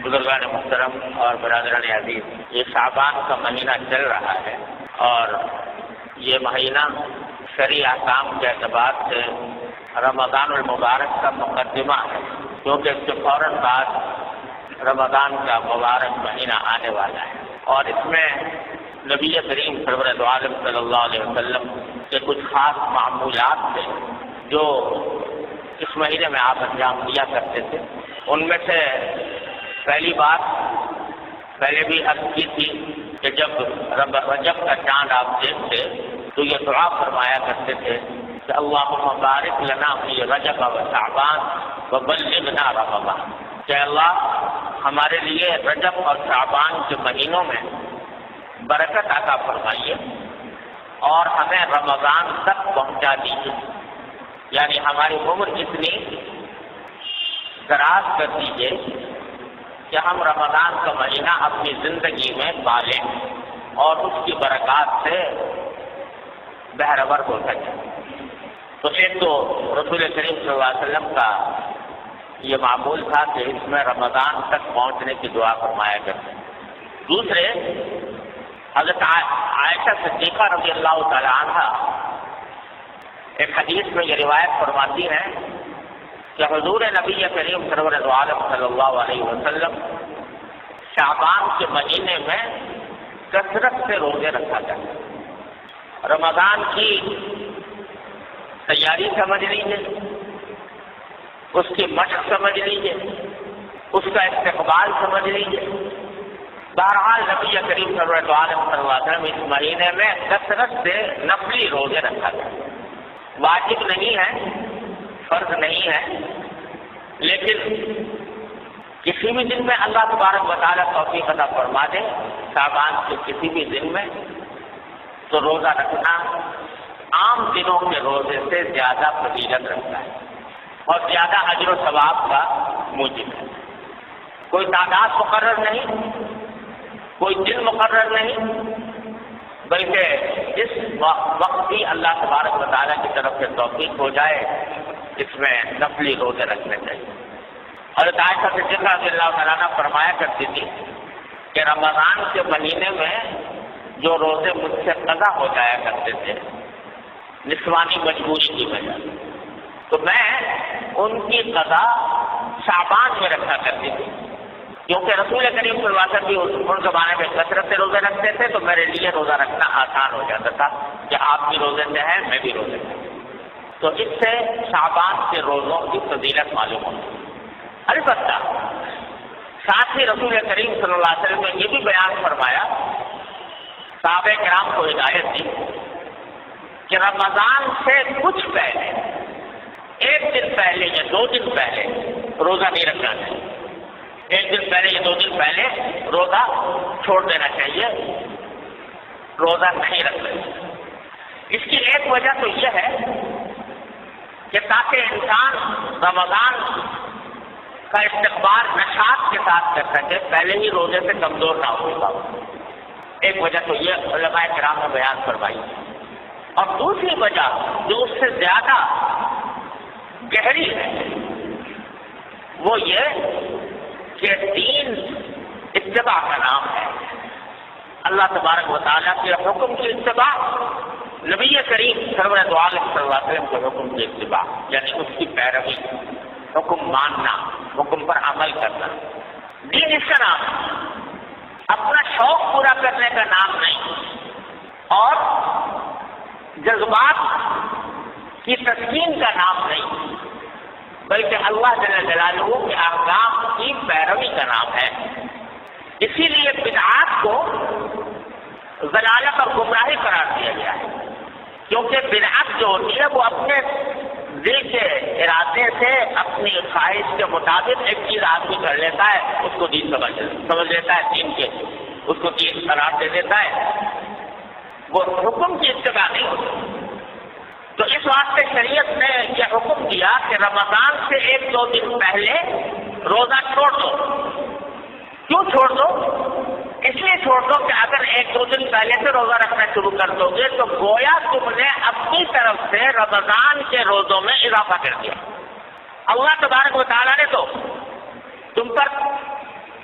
بزرگان محترم اور برادران عزیز، یہ شعبان کا مہینہ چل رہا ہے اور یہ مہینہ شرعی احکام کے اعتبار سے رمضان المبارک کا مقدمہ ہے، کیونکہ اس کے فوراً بعد رمضان کا مبارک مہینہ آنے والا ہے، اور اس میں نبی کریم سرور دو عالم صلی اللہ علیہ وسلم کے کچھ خاص معمولات تھے جو اس مہینے میں آپ انجام دیا کرتے تھے۔ ان میں سے پہلی بات پہلے بھی عرض کی تھی کہ جب رجب کا چاند آپ دیکھتے تو یہ دعا فرمایا کرتے تھے کہ اللہم بارک لنا فی رجب و شعبان وبلغنا رمضان، کہ اللہ ہمارے لیے رجب اور شعبان کے مہینوں میں برکت عطا فرمائیے اور ہمیں رمضان تک پہنچا دیجیے، یعنی ہماری عمر اتنی دراز کر دیجیے کہ ہم رمضان کا مہینہ اپنی زندگی میں پالیں اور اس کی برکات سے بہرور ہو سکیں۔ تو ایک تو رسول کریم صلی اللہ علیہ وسلم کا یہ معمول تھا کہ اس میں رمضان تک پہنچنے کی دعا فرمایا کرتے۔ دوسرے، حضرت عائشہ صدیقہ رضی اللہ تعالی عنہ ایک حدیث میں یہ روایت فرماتی ہیں کہ حضور نبی کریم سرور دو عالم صلی اللہ علیہ وسلم شعبان کے مہینے میں کثرت سے روزے رکھا کرتے۔ رمضان کی تیاری سمجھ لیجیے، اس کی مشق سمجھ لیجیے، اس کا استقبال سمجھ لیجیے۔ بہرحال نبی کریم سرور دو عالم صلی اللہ علیہ وسلم اس مہینے میں کثرت سے نفلی روزے رکھا کرتے۔ واجب نہیں ہے، فرض نہیں ہے، لیکن کسی بھی دن میں اللہ تبارک و تعالیٰ توفیق عطا فرما دے، شعبان کے کسی بھی دن میں تو روزہ رکھنا عام دنوں کے روزے سے زیادہ فضیلت رکھتا ہے اور زیادہ اجر و ثواب کا موجب ہے۔ کوئی تعداد مقرر نہیں، کوئی دن مقرر نہیں، بلکہ جس وقت بھی اللہ تبارک و تعالیٰ کی طرف سے توفیق ہو جائے اس میں نفلی روزے رکھنے چاہیے۔ حضرت عائشہ صدیقہ رضی اللہ تعالیٰ عنہ فرمایا کرتی تھی کہ رمضان کے مہینے میں جو روزے مجھ سے قضا ہو جایا کرتے تھے نسوانی مجبوری کی وجہ سے، تو میں ان کی قضا شعبان میں رکھا کرتی تھی، کیونکہ رسول کریم صلی اللہ علیہ وسلم بھی اس زمانے میں کثرت سے روزے رکھتے تھے، تو میرے لیے روزہ رکھنا آسان ہو جاتا تھا کہ آپ بھی روزے سے ہیں، میں بھی روزے سے۔ تو اس سے شعبان کے روزوں کی فضیلت معلوم ہوتی ہے۔ البتہ ساتھ ہی رسول کریم صلی اللہ علیہ وسلم نے یہ بھی بیان فرمایا، صحابہ کرام کو ہدایت دی کہ رمضان سے کچھ پہلے، ایک دن پہلے یا 2 دن پہلے روزہ نہیں رکھنا چاہیے، ایک دن پہلے یا 2 دن پہلے روزہ چھوڑ دینا چاہیے، روزہ نہیں رکھنا چاہیے۔ اس کی ایک وجہ تو یہ ہے کہ تاکہ انسان رمضان کا استقبال نشاط کے ساتھ کر سکے، پہلے ہی روزے سے کمزور نہ ہوگا۔ ایک وجہ تو یہ علماء کرام نے بیان فرمائی، اور دوسری وجہ جو اس سے زیادہ گہری ہے وہ یہ کہ دین اتباع کا نام ہے، اللہ تبارک و تعالیٰ کے حکم کی اتباع، نبی کریم سرور دو عالم صلی اللہ علیہ وسلم کے حکم کی اتباع، یعنی اس کی پیروی، حکم ماننا، حکم پر عمل کرنا۔ دین اس کا نام ہے، اپنا شوق پورا کرنے کا نام نہیں اور جذبات کی تسکین کا نام نہیں، بلکہ اللہ جل جلالہ کے احکام کی پیروی کا نام ہے۔ اسی لیے بدعات کو ضلالت اور گمراہی قرار دیا گیا ہے، کیونکہ بدعت جو ہوتی ہے وہ اپنے دل کے ارادے سے اپنی خواہش کے مطابق ایک چیز آدمی کر لیتا ہے، اس کو دین سمجھ لیتا ہے، دین کے اس کو دین قرار دے دیتا ہے، وہ حکم کی اتباع نہیں ہوتی۔ تو اس واسطے شریعت نے یہ حکم دیا کہ رمضان سے 1-2 دن پہلے روزہ چھوڑ دو۔ کیوں چھوڑ دو؟ اس لیے چھوڑ دو کہ اگر 1-2 دن پہلے سے روزہ رکھنا شروع کر دو گے تو گویا تم نے اپنی طرف سے رمضان کے روزوں میں اضافہ کر دیا۔ اللہ تبارک و تعالیٰ نے تو تم پر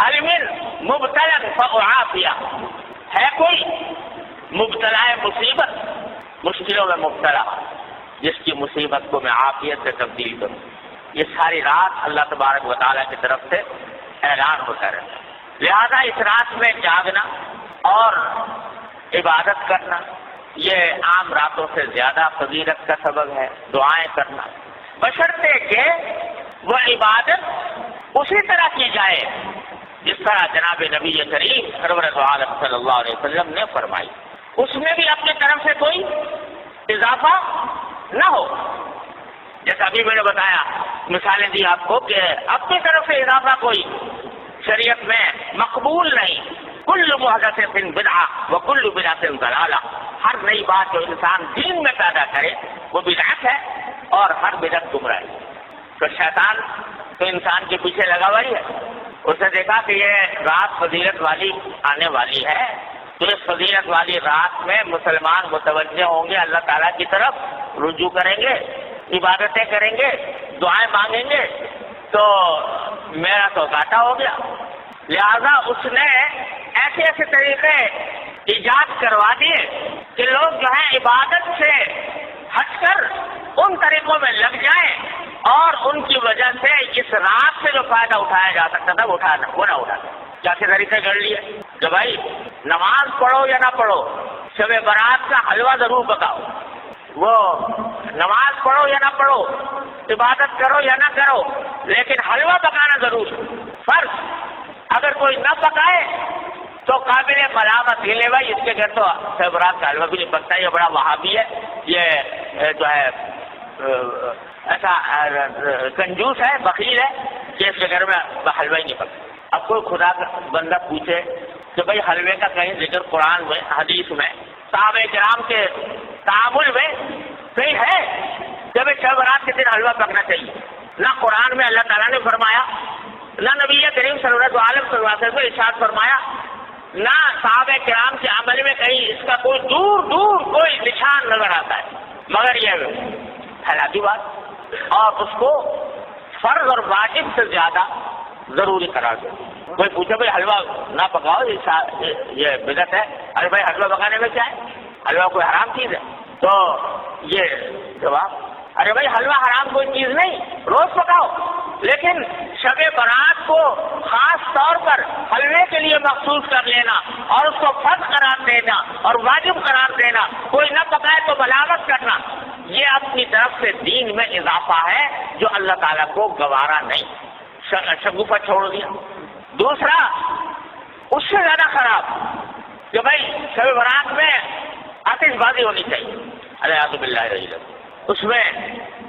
حل من مبتلا فاعافیہ، ہے کوئی مبتلا مصیبت، مشکلوں میں مبتلا، جس کی مصیبت کو میں عافیت سے تبدیل کروں؟ یہ ساری رات اللہ تبارک و تعالیٰ کی طرف سے اعلان ہوتا رہتا ہے۔ لہذا اس رات میں جاگنا اور عبادت کرنا یہ عام راتوں سے زیادہ فضیلت کا سبب ہے۔ دعائیں کرنا بشرطے کہ وہ عبادت اسی طرح کی جائے جس طرح جناب نبی کریم سرور دو عالم صلی اللہ علیہ وسلم نے فرمائی، اس میں بھی اپنی طرف سے کوئی اضافہ نہ ہو۔ جیسا ابھی میں نے بتایا، مثالیں دی آپ کو کہ اپنی طرف سے اضافہ کوئی شریعت میں مقبول نہیں۔ کل محدث بدعہ وکل بدعۃ ضلالہ، ہر نئی بات جو انسان دین میں پیدا کرے وہ بدعت ہے اور ہر بدعت گمراہی۔ تو شیطان تو انسان کے پیچھے لگا ہوا ہی ہے، اس نے دیکھا کہ یہ رات فضیلت والی آنے والی ہے، تو اس فضیلت والی رات میں مسلمان متوجہ ہوں گے، اللہ تعالیٰ کی طرف رجوع کریں گے، عبادتیں کریں گے، دعائیں مانگیں گے، تو میرا تو گھاٹا ہو گیا۔ لہذا اس نے ایسے ایسے طریقے ایجاد کروا دیے کہ لوگ جو ہے عبادت سے ہٹ کر ان طریقوں میں لگ جائیں اور ان کی وجہ سے اس رات سے جو فائدہ اٹھایا جا سکتا تھا وہ نہ اٹھا۔ کیسے طریقے کر لیے کہ بھائی نماز پڑھو یا نہ پڑھو، شب برات کا حلوہ ضرور پکاؤ، وہ نماز پڑھو یا نہ پڑھو، عبادت کرو یا نہ کرو، لیکن حلوہ پکانا ضرور فرض۔ اگر کوئی نہ پکائے تو قابل ملامت ہی لے بھائی اس کے گھر تو شب برات کا حلوہ بھی نہیں پکتا، یہ بڑا وہابی ہے، یہ جو ہے ایسا کنجوس ہے، بخیل ہے کہ اس کے گھر میں حلوہ ہی نہیں پکتا۔ اب کوئی خدا کا بندہ پوچھے کہ بھائی حلوے کا کہیں ذکر قرآن میں حدیث میں صحابہ کرام کے تعامل میں کہیں ہے کہ بھائی شب برات کے دن حلوہ پکنا چاہیے؟ نہ قرآن میں اللہ تعالیٰ نے فرمایا، نہ نبی کریم صلی اللہ علیہ وسلم نے ارشاد فرمایا، نہ صحابہ کرام کے عمل میں کہیں اس کا کوئی دور دور کوئی نشان نظر آتا ہے، مگر یہ حیاتی بات اور اس کو فرض اور واجب سے زیادہ ضروری قرار دے۔ کوئی پوچھے بھائی حلوہ نہ پکاؤ یہ بدعت ہے، ارے بھائی حلوہ پکانے میں کیا ہے؟ حلوہ کوئی حرام چیز ہے؟ تو یہ جواب، ارے بھائی حلوہ حرام کوئی چیز نہیں، روز پکاؤ، لیکن شب برات کو خاص طور پر حلوے کے لیے مخصوص کر لینا اور اس کو فرض قرار دینا اور واجب قرار دینا، کوئی نہ پکائے تو ملامت کرنا، یہ اپنی طرف سے دین میں اضافہ ہے جو اللہ تعالیٰ کو گوارا نہیں، شگوفہ چھوڑ دیا۔ دوسرا اس سے زیادہ خراب کہ بھائی شب برات میں آتش بازی ہونی چاہیے، الیاذ باللہ العظیم، اس میں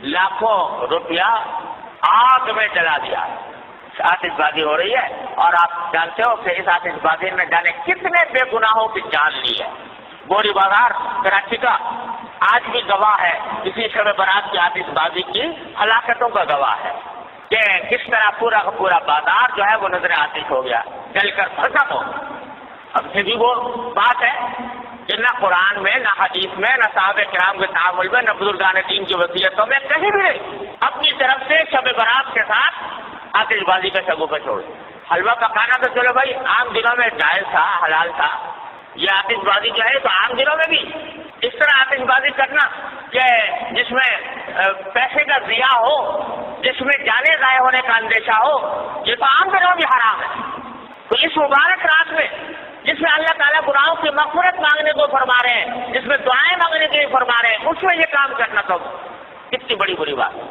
لاکھوں روپیہ آگ میں جلا دیا، آتش بازی ہو رہی ہے اور آپ جانتے ہو کہ اس آتش بازی میں جانے کتنے بے گناہوں کی جان لی ہے۔ گوری بازار کراچی کا آج بھی گواہ ہے اسی شب برات کی آتش بازی کی ہلاکتوں کا گواہ ہے کہ کس طرح پورا کا پورا بازار جو ہے وہ نظر آتش ہو گیا، جل کر ختم ہو۔ اب سے بھی وہ بات ہے کہ نہ قرآن میں، نہ حدیث میں، نہ صحابہ کرام کے تعامل میں، نہ بزرگان دین کی وصیتوں میں کہیں بھی نہیں، اپنی طرف سے شب برات کے ساتھ آتش بازی کا شگوفہ چھوڑ دیا۔ حلوہ پکانا تو چلو بھائی عام دنوں میں جائز تھا، حلال تھا، یہ آتش بازی جو ہے تو عام دنوں میں بھی اس طرح آتش بازی کرنا کہ جس میں پیسے کا ضیاع ہو، جس میں جانے ضائع ہونے کا اندیشہ ہو، یہ تو عام دنوں بھی حرام ہے۔ تو اس مبارک رات میں جس میں اللہ تعالیٰ گناہوں کی مغفرت مانگنے کو فرما رہے ہیں، جس میں دعائیں مانگنے کے لیے فرما رہے ہیں، اس میں یہ کام کرنا تو کتنی بڑی بات ہے۔